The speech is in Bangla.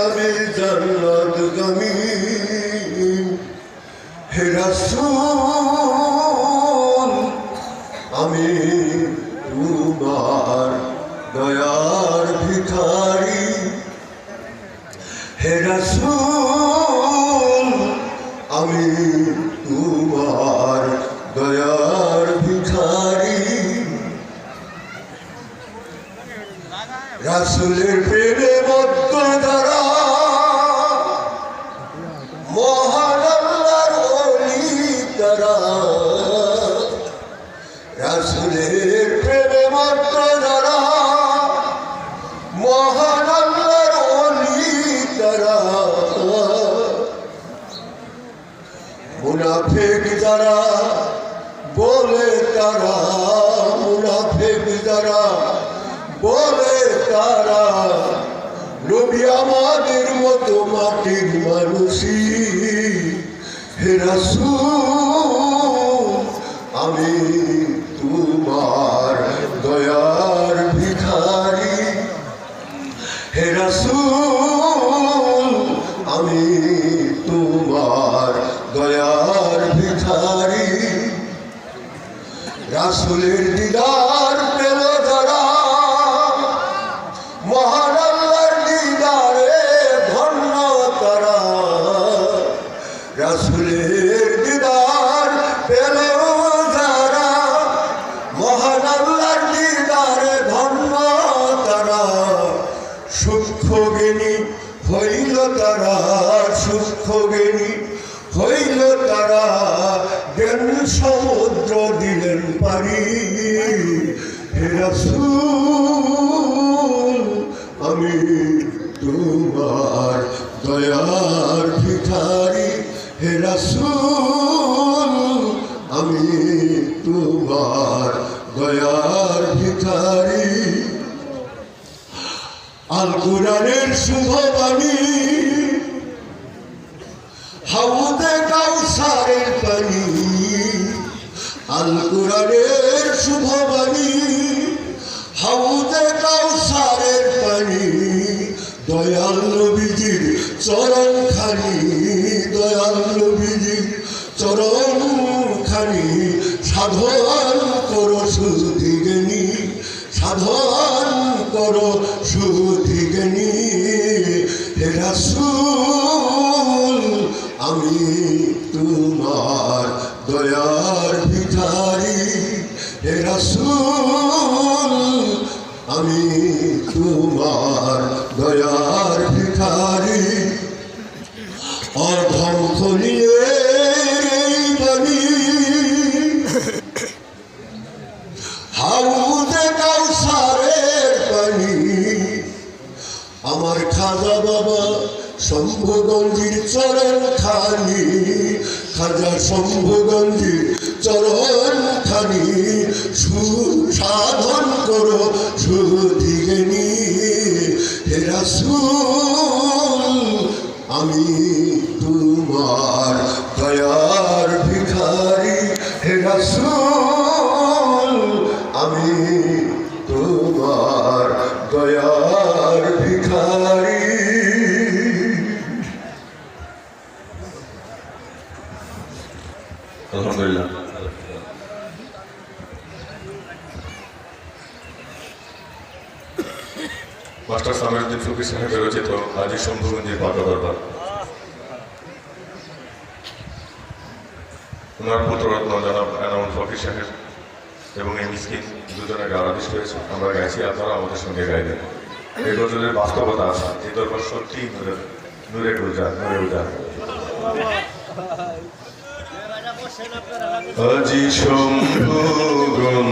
আমি জান্নাতগামী হে রাসূল আমি তোমার দয়ার ভিখারি হে রাসূল আমি তোমার দয়ার ভিখারি রাসূলের প্রেমে বদ্ধ যারা মহান আল্লাহর ওলি তারা রাসূলের প্রেমে বদ্ধ যারা মহান আল্লাহর ওলি তারা মুনাফিক যারা বলে তারা মুনাফিক যারা বলে তারা নবী আমাদের মতো মাটির মানুষই হে রাসূল আমি তোমার দয়ার ভিখারি হে রাসূল আমি তোমার দয়ার ভিখারি রাসূলের দিদার পেল যারা মহান আল্লাহর দিদারে ধন্য তারা রাসূলের দিদার পেল যারা মহান আল্লাহর দিদারে ধন্য তারা সূক্ষ্ম জ্ঞানী হইল তারা সূক্ষ্ম জ্ঞানী হইল তারা জ্ঞান সমুদ্র দিলেন পারি হে রাসূল আমি তোমার দয়ার ভিখারি হে রাসূল আমি তোমার দয়ার ভিখারি আল কুরআনের শুভ বাণী হাউদে কাউসারের পানি আল কুরআনের শুভ বাণী হাউদে কাউসারের পানি দয়াল নবীজির চরণ খানি দয়াল নবীজির চরণ খানি সাধন করো সুধি জ্ঞানী সাধন করো সুধি জ্ঞানী হে রাসূল আমি তোমার দয়ার ভিখারি হে রাসূল আমি তোমার দয়ার ভিখারি অর্ধম খলিয়ে বাণী হাউদে কাউসারের পানি আমার খাজা বাবা শম্ভুগঞ্জির চরণ খানি খাজা শম্ভুগঞ্জির চরণ খানি সাধন করো সুধি জ্ঞানী হে রাসূল আমি তোমার দয়ার ভিখারি হে রাসূল আমি তোমার দয়ার ভিখারি আলহামদুলিল্লাহ মাস্টার সামিরউদ্দিন ফকির সাহেবের রচিত হাজী শম্ভুগঞ্জের পাকা দরবার ওনার পুত্ররত্ন জনাব এনামুল ফকির সাহেব এবং এই মিসকিন দুজনে গাওয়াদিস হয়েছে আমরা গাইছি আপনারা আমাদের সঙ্গে গাইবেন এই গজলের বাস্তবতা আসা এই দরবার সত্যি নূরের উজাড় আজি শম্ভুগঞ্জির